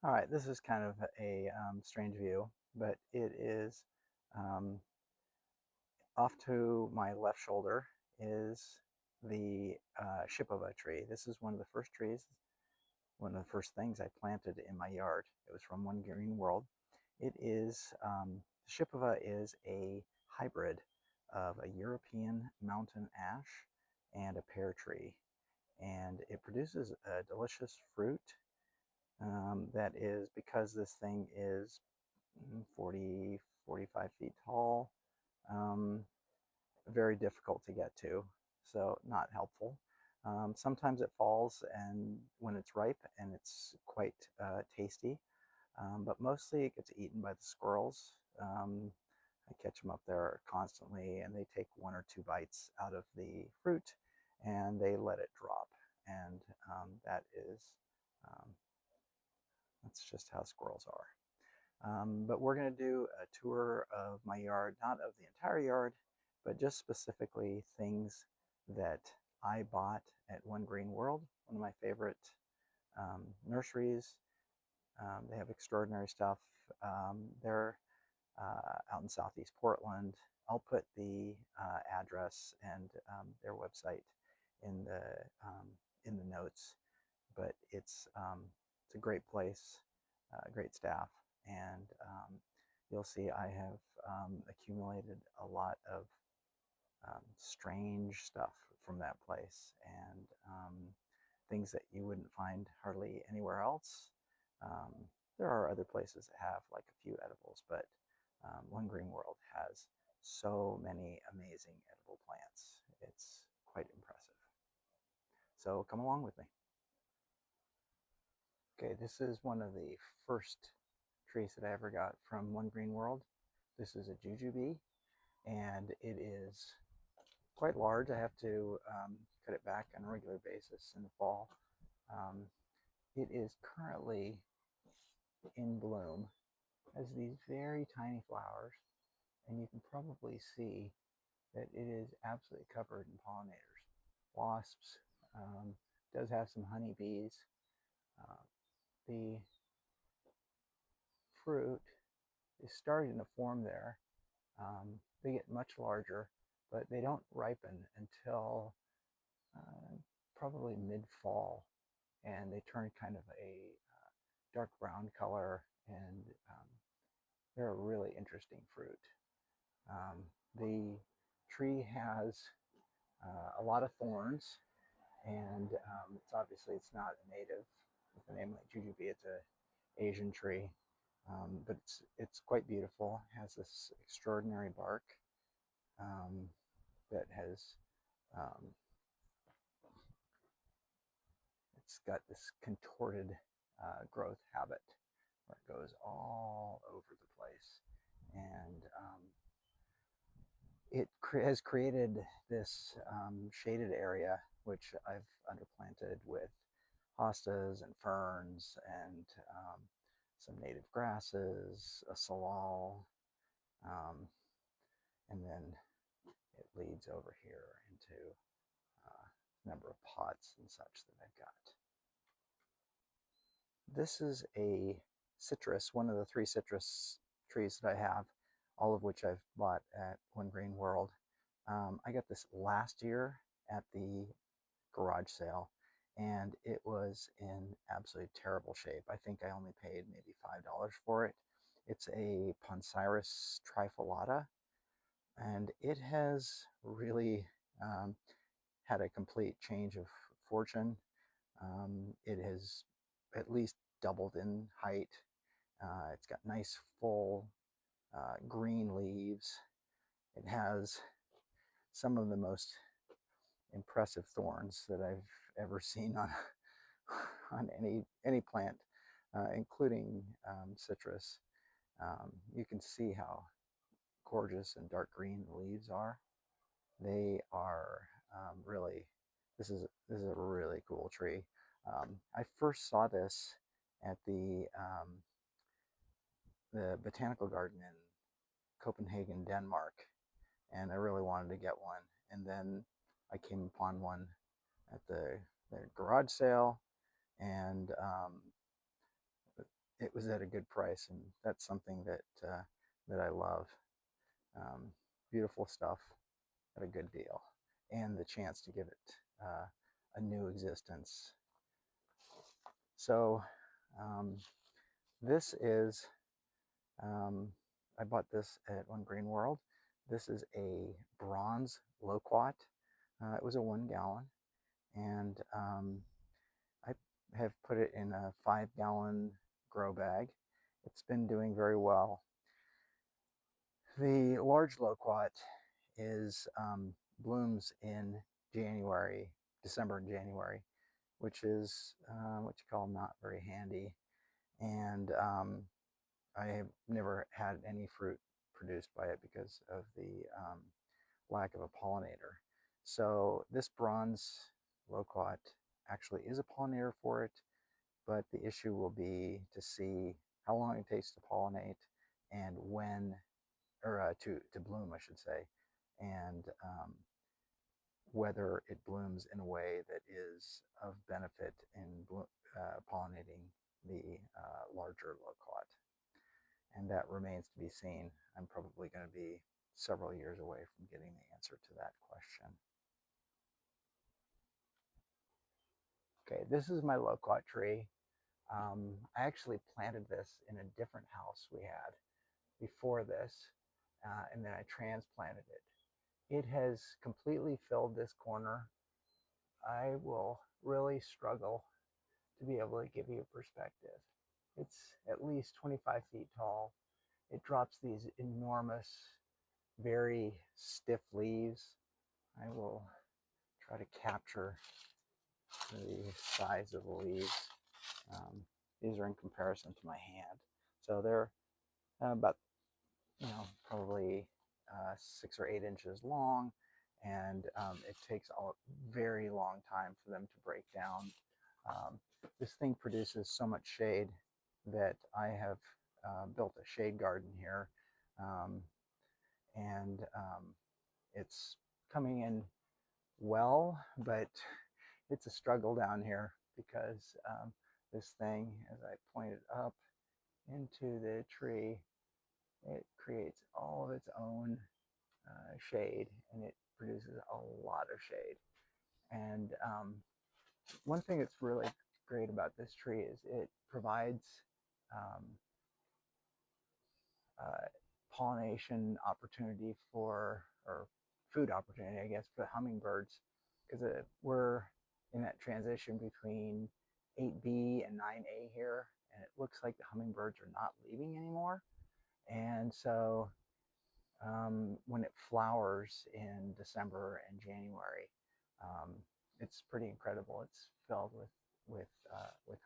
All right, this is kind of a strange view, but it is um, off to my left shoulder is the Shipova tree. This is one of the first trees, one of the first things I planted in my yard. It was from One Green World. It is, Shipova is a hybrid of a European mountain ash and a pear tree. And it produces a delicious fruit that is, because this thing is 40, 45 feet tall. Um, Very difficult to get to, so not helpful. Sometimes it falls and when it's ripe and it's quite tasty, but mostly it gets eaten by the squirrels. I catch them up there constantly and they take one or two bites out of the fruit and they let it drop. And that is, um, that's just how squirrels are. But we're going to do a tour of my yard, not of the entire yard, but just specifically things that I bought at One Green World, one of my favorite nurseries. They have extraordinary stuff. They're out in Southeast Portland. I'll put the address and their website in the notes. But it's a great place, great staff, and you'll see I have accumulated a lot of strange stuff from that place and things that you wouldn't find hardly anywhere else. Um, there are other places that have like a few edibles, but One Green World has so many amazing edible plants. It's quite impressive. So come along with me. Okay, this is one of the first trees that I ever got from One Green World. This is a jujube, and it is quite large. I have to cut it back on a regular basis in the fall. Um, it is currently in bloom, has these very tiny flowers, and you can probably see that it is absolutely covered in pollinators, wasps. Does have some honeybees. Uh, the fruit is starting to form there. They get much larger, but they don't ripen until uh, probably mid-fall, and they turn kind of a dark brown color, and they're a really interesting fruit. The tree has a lot of thorns, and it's obviously it's not a native with a name like jujube. It's a Asian tree, but it's quite beautiful. It has this extraordinary bark um, that has um, it's got this contorted growth habit where it goes all over the place, and it has created this shaded area which I've underplanted with hostas and ferns and some native grasses, a salal, um, and then it leads over here into a number of pots and such that I've got. This is a citrus, one of the three citrus trees that I have, all of which I've bought at One Green World. I got this last year at the garage sale, and it was in absolutely terrible shape. I think I only paid maybe $5 for it. It's a Poncirus trifolata, and it has really had a complete change of fortune. It has at least doubled in height. It's got nice full green leaves. It has some of the most impressive thorns that I've ever seen on on any plant, including citrus. You can see how gorgeous and dark green the leaves are. They are really, this is a really cool tree. I first saw this at the botanical garden in Copenhagen, Denmark, and I really wanted to get one. And then I came upon one at the garage sale, and was at a good price, and that's something that I love. Um, Beautiful stuff at a good deal, and the chance to give it a new existence. So this is um, I bought this at One Green World. This is a bronze loquat. It was a 1 gallon, and I have put it in a 5 gallon grow bag. It's been doing very well. The large loquat is blooms in January, December and January, which is what you call not very handy. And I have never had any fruit produced by it because of the lack of a pollinator. So this bronze loquat actually is a pollinator for it, but the issue will be to see how long it takes to pollinate and when, or to bloom, I should say, and whether it blooms in a way that is of benefit in pollinating the larger loquat. And that remains to be seen. I'm probably going to be several years away from getting the answer to that question. Okay, this is my loquat tree. I actually planted this in a different house we had before this, and then I transplanted it. It has completely filled this corner. I will really struggle to be able to give you a perspective. It's at least 25 feet tall. It drops these enormous, very stiff leaves. I will try to capture the size of the leaves. Um, these are in comparison to my hand. So they're about, probably 6 or 8 inches long, and it takes a very long time for them to break down. This thing produces so much shade that I have built a shade garden here, um, and it's coming in well, but it's a struggle down here because this thing, as I pointed up into the tree, it creates all of its own shade, and it produces a lot of shade. And one thing that's really great about this tree is it provides um, uh, pollination opportunity or food opportunity, I guess, for the hummingbirds, because we're in that transition between 8B and 9A here, and it looks like the hummingbirds are not leaving anymore. And so when it flowers in December and January, um, it's pretty incredible. It's filled with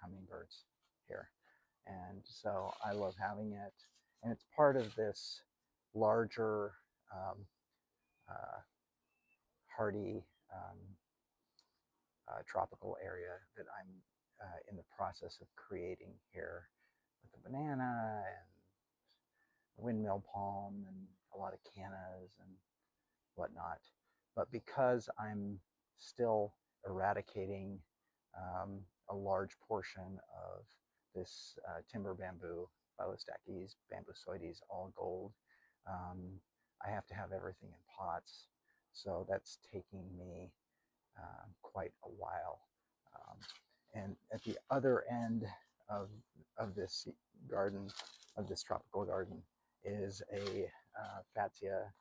hummingbirds here, and so I love having it. And it's part of this larger um, uh, hardy tropical area that I'm in the process of creating here with the banana and windmill palm and a lot of cannas and whatnot. But because I'm still eradicating a large portion of this timber bamboo, Phylostachys bambusoides, all gold, um, I have to have everything in pots. So that's taking me quite a while. Um, and at the other end of, of this garden, of this tropical garden, is a Fatsia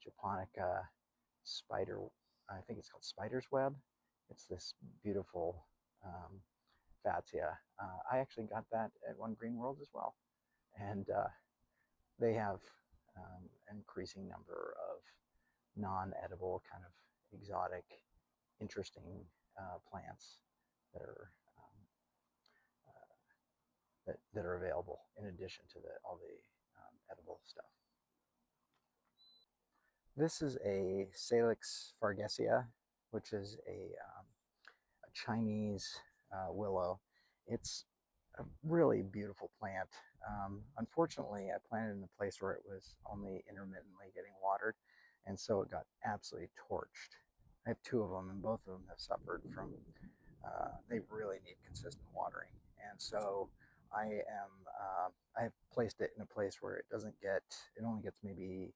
japonica spider. I think it's called spider's web. It's this beautiful Fatsia. I actually got that at One Green World as well. And they have an increasing number of non-edible, kind of exotic, interesting plants that are that are available in addition to all the edible stuff. This is a Salix fargesia, which is a Chinese willow. It's a really beautiful plant. Unfortunately, I planted in a place where it was only intermittently getting watered, and so it got absolutely torched. I have two of them, and both of them have suffered from, they really need consistent watering. And so I've placed it in a place where it only gets maybe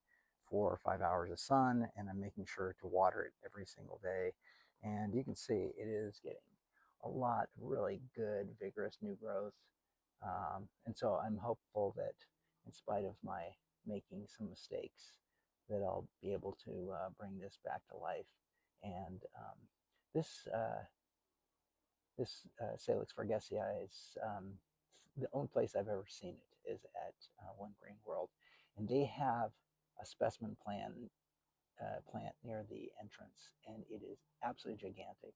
4 or 5 hours of sun, and I'm making sure to water it every single day. And you can see it is getting a lot of really good, vigorous new growth. And so I'm hopeful that in spite of my making some mistakes, that I'll be able to bring this back to life. And this Salix fargesii is the only place I've ever seen it is at One Green World, and they have a specimen plant near the entrance, and it is absolutely gigantic,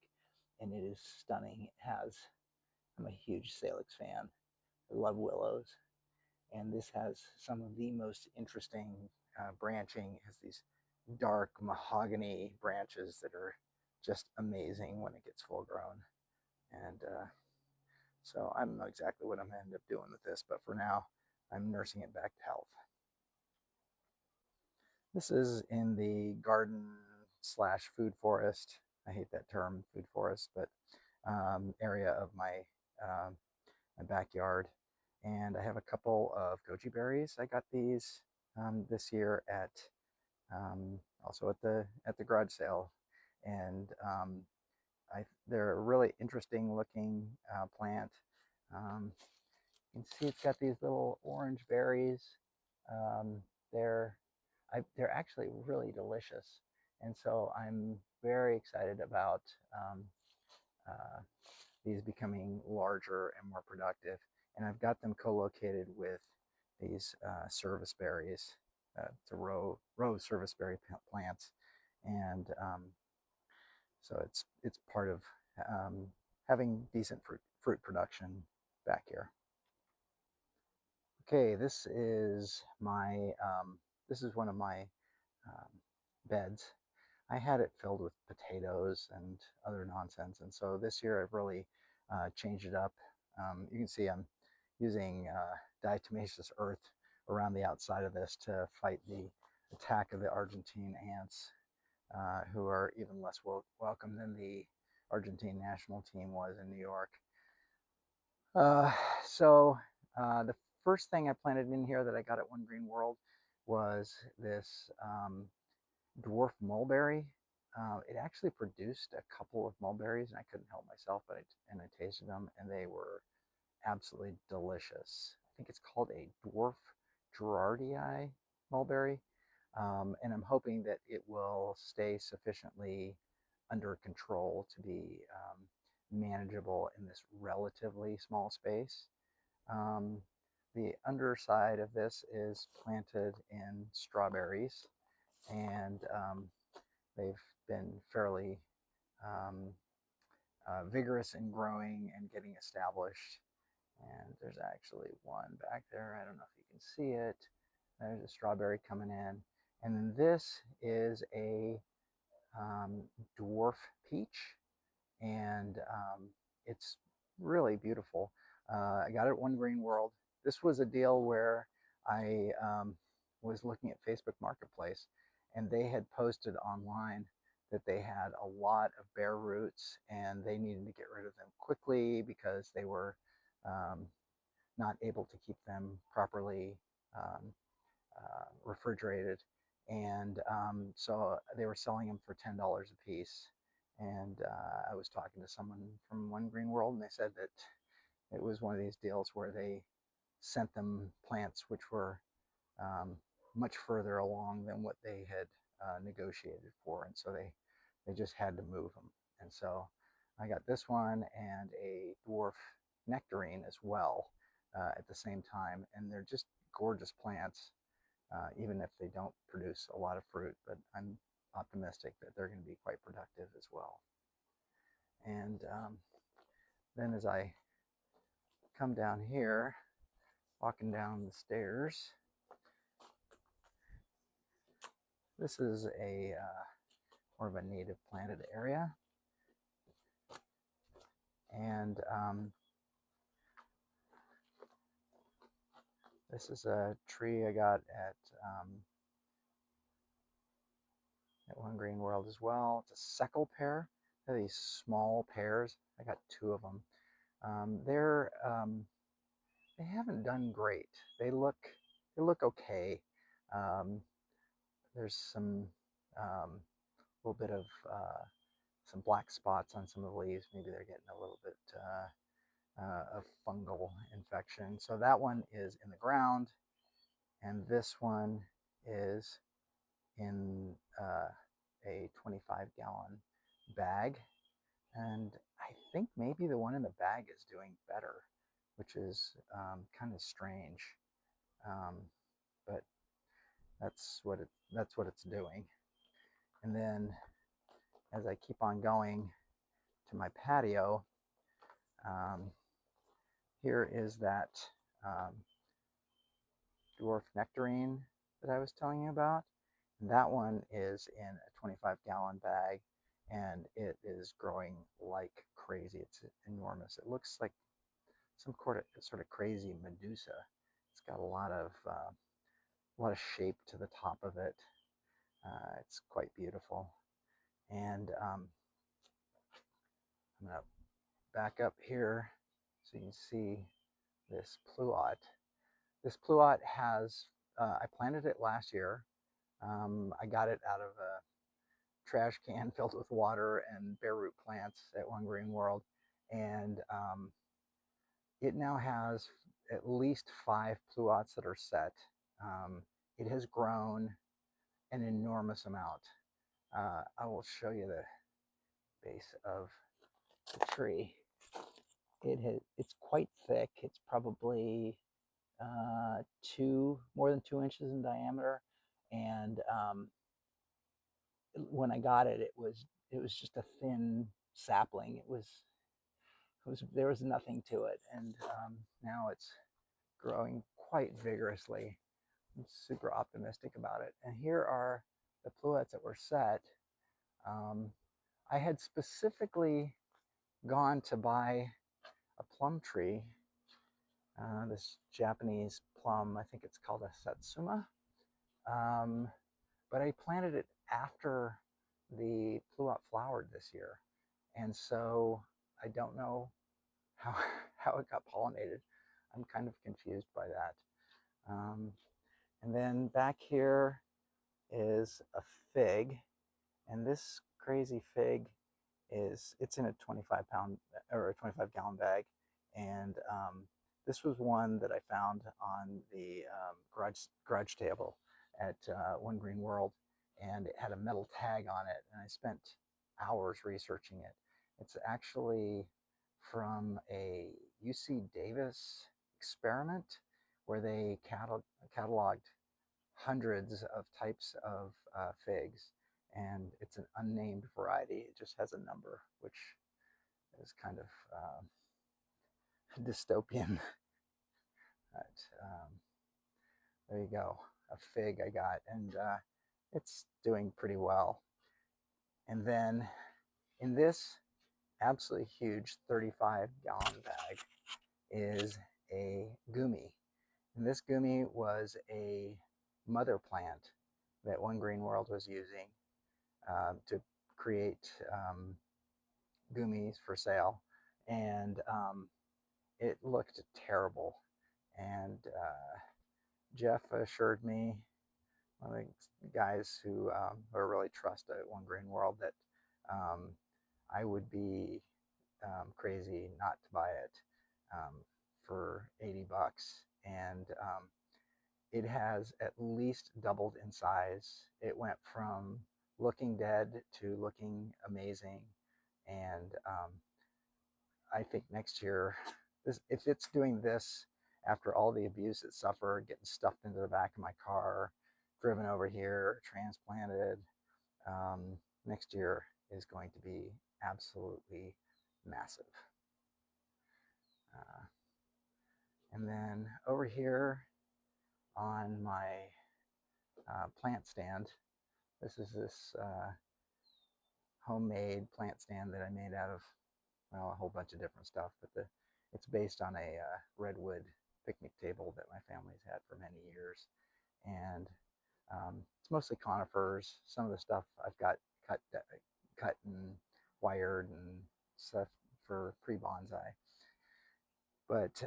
and it is stunning. I'm a huge Salix fan. I love willows, and this has some of the most interesting branching. It has these dark mahogany branches that are just amazing when it gets full grown. And so I don't know exactly what I'm going to end up doing with this, but for now, I'm nursing it back to health. This is in the garden slash food forest. I hate that term, food forest, but area of my backyard. And I have a couple of goji berries. I got these this year at also at the garage sale, and they're a really interesting looking plant. Um, you can see it's got these little orange berries. Um, they're they're actually really delicious, and so I'm very excited about uh, these becoming larger and more productive. And I've got them co-located with these service berries. It's a row of service berry plants, and so it's part of having decent fruit production back here. Okay, this is one of my um, beds. I had it filled with potatoes and other nonsense, and so this year I've really changed it up. You can see I'm using diatomaceous earth around the outside of this to fight the attack of the Argentine ants, who are even less welcome than the Argentine national team was in New York. Uh, so the first thing I planted in here that I got at One Green World was this dwarf mulberry. It actually produced a couple of mulberries, and I couldn't help myself, and I tasted them, and they were absolutely delicious. I think it's called a dwarf Gerardii mulberry, and I'm hoping that it will stay sufficiently under control to be manageable in this relatively small space. Um, the underside of this is planted in strawberries, and they've been fairly um, vigorous in growing and getting established. And there's actually one back there. I don't know if you can see it. There's a strawberry coming in. And then this is a dwarf peach, and it's really beautiful. I got it at One Green World. This was a deal where I was looking at Facebook Marketplace, and they had posted online that they had a lot of bare roots, and they needed to get rid of them quickly because they were um, not able to keep them properly um, refrigerated. And so they were selling them for $10 a piece. And I was talking to someone from One Green World, and they said that it was one of these deals where they sent them plants which were much further along than what they had negotiated for, and so they just had to move them. And so I got this one and a dwarf nectarine as well at the same time, and they're just gorgeous plants, even if they don't produce a lot of fruit. But I'm optimistic that they're going to be quite productive as well. And then as I come down here, walking down the stairs, this is a more of a native planted area. And this is a tree I got at One Green World as well. It's a seckle pear. They're these small pears. I got two of them. They're they haven't done great. They look okay. Um, there's some little bit of some black spots on some of the leaves. Maybe they're getting a little bit of fungal infection. So that one is in the ground, and this one is in a 25-gallon bag. And I think maybe the one in the bag is doing better, which is kind of strange. Um, but that's what it's doing. And then as I keep on going to my patio, um, here is that um, dwarf nectarine that I was telling you about. And that one is in a 25-gallon bag, and it is growing like crazy. It's enormous. It looks like some sort of crazy Medusa. It's got a lot of shape to the top of it. It's quite beautiful. And I'm going to back up here so you can see this pluot. This pluot has, I planted it last year. I got it out of a trash can filled with water and bare root plants at One Green World. And it now has at least 5 pluots that are set. It has grown an enormous amount. I will show you the base of the tree. It's quite thick. It's probably more than 2 inches in diameter, and when I got it, it was just a thin sapling. There was nothing to it, and now it's growing quite vigorously. I'm super optimistic about it. And here are the pluets that were set. I had specifically gone to buy a plum tree, this Japanese plum. I think it's called a Satsuma. Um, but I planted it after the pluot flowered this year. And so I don't know how, how it got pollinated. I'm kind of confused by that. And then back here is a fig. And this crazy fig it's in a 25-pound or a 25-gallon bag. And this was one that I found on the garage table at One Green World, and it had a metal tag on it, and I spent hours researching it. It's actually from a UC Davis experiment where they cataloged hundreds of types of figs, and it's an unnamed variety. It just has a number, which is kind of dystopian. But there you go, a fig I got, and it's doing pretty well. And then in this absolutely huge 35-gallon bag is a gumi. And this gumi was a mother plant that One Green World was using to create gummies for sale. And it looked terrible. And Jeff assured me, one of the guys who are really trusted at One Green World, that I would be crazy not to buy it for $80. And it has at least doubled in size. It went from looking dead to looking amazing. And I think next year, if it's doing this after all the abuse it suffered, getting stuffed into the back of my car, driven over here, transplanted, next year is going to be absolutely massive. And then over here on my plant stand, this is this homemade plant stand that I made out of, well, a whole bunch of different stuff, but it's based on a redwood picnic table that my family's had for many years. And it's mostly conifers. Some of the stuff I've got cut and wired and stuff for pre-bonsai. But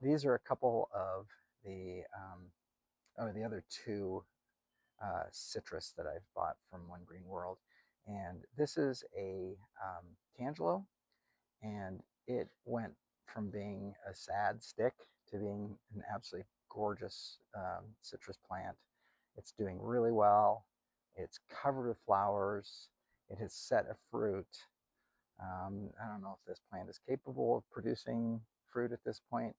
these are a couple of the the other two citrus that I've bought from One Green World. And this is a Tangelo, and it went from being a sad stick to being an absolutely gorgeous citrus plant. It's doing really well. It's covered with flowers. It has set a fruit. I don't know if this plant is capable of producing fruit at this point,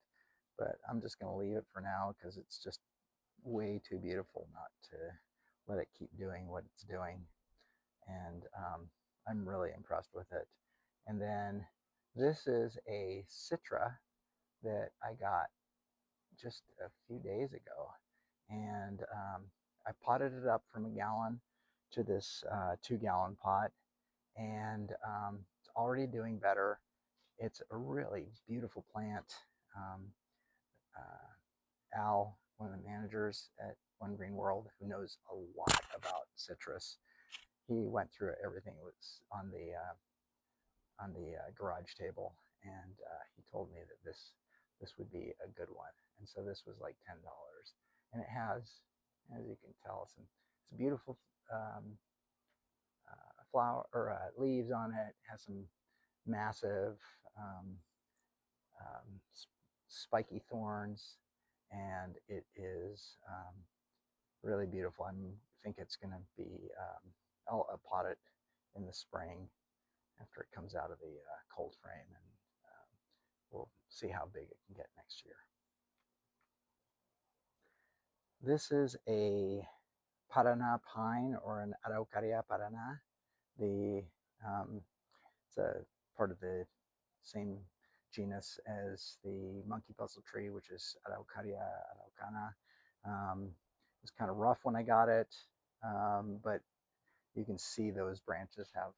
but I'm just going to leave it for now because it's just way too beautiful not to let it keep doing what it's doing. And I'm really impressed with it. And then this is a Citra that I got just a few days ago. And I potted it up from a gallon to this 2-gallon pot. And it's already doing better. It's a really beautiful plant. Um, Al, one of the managers at One Green World, who knows a lot about citrus, he went through everything that was on the garage table, and he told me that this would be a good one. And so this was like $10, and it has, as you can tell, some beautiful flower or leaves on it. It has some massive um, um, spiky thorns, and it is really beautiful. I think it's going to be, I'll pot it in the spring after it comes out of the cold frame, and we'll see how big it can get next year. This is a Paraná pine, or an Araucaria Paraná. The it's a part of the same genus as the monkey puzzle tree, which is Araucaria araucana. It was kind of rough when I got it, but you can see those branches have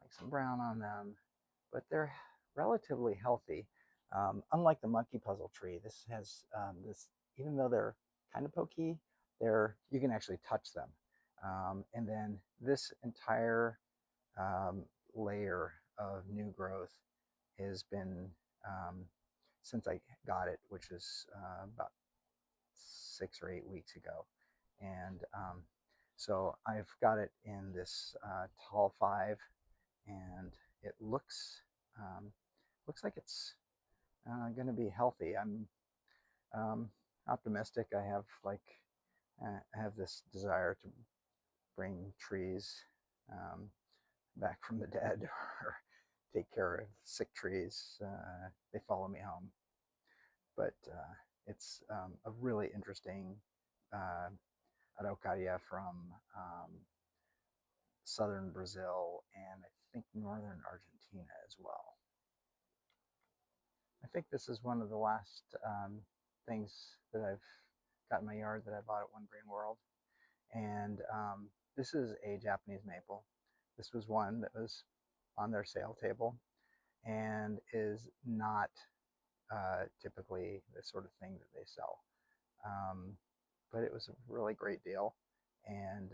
like some brown on them, but they're relatively healthy. Unlike the monkey puzzle tree, this has this, even though they're kind of pokey, you can actually touch them. And then this entire um, layer of new growth has been, since I got it, which is about 6 or 8 weeks ago. And so I've got it in this tall 5, and it looks like it's going to be healthy. I'm optimistic. I have this desire to bring trees um, back from the dead, or take care of sick trees. They follow me home. But it's a really interesting uh, araucaria from southern Brazil, and I think northern Argentina as well. I think this is one of the last things that I've got in my yard that I bought at One Green World. And this is a Japanese maple. This was one that was on their sale table and is not typically the sort of thing that they sell. But it was a really great deal. And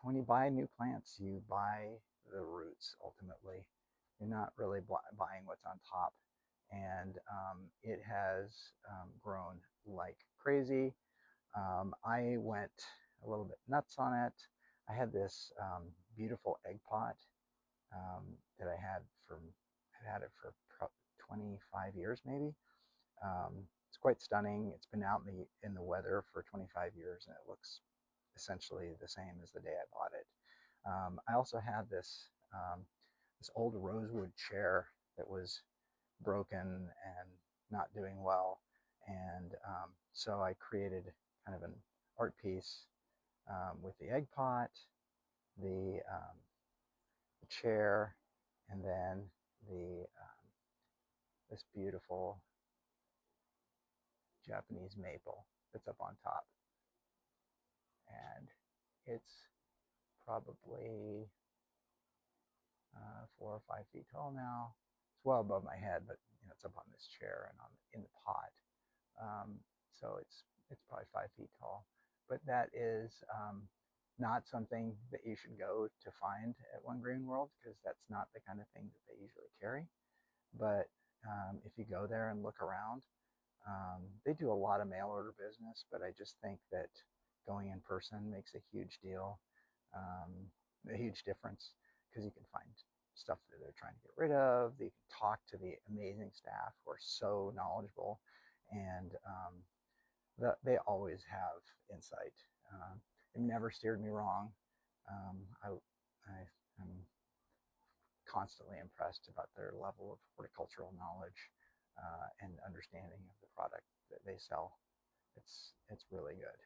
when you buy new plants, you buy the roots ultimately. You're not really buying what's on top. And it has grown like crazy. I went a little bit nuts on it. I had this beautiful egg pot that I've had it for 25 years maybe. It's quite stunning. It's been out in the weather for 25 years, and it looks essentially the same as the day I bought it. I also had this old rosewood chair that was broken and not doing well, and so I created kind of an art piece with the egg pot, the chair, and then this beautiful Japanese maple that's up on top. And it's probably 4 or 5 feet tall now. It's well above my head, but it's up on this chair and in the pot. So it's probably 5 feet tall. But that is not something that you should go to find at One Green World, because that's not the kind of thing that they usually carry. But if you go there and look around. They do a lot of mail order business, but I just think that going in person makes a huge deal, um, a huge difference, because you can find stuff that they're trying to get rid of. You can talk to the amazing staff who are so knowledgeable, and they always have insight. It never steered me wrong. I am constantly impressed about their level of horticultural knowledge and understanding of the product that they sell. It's really good.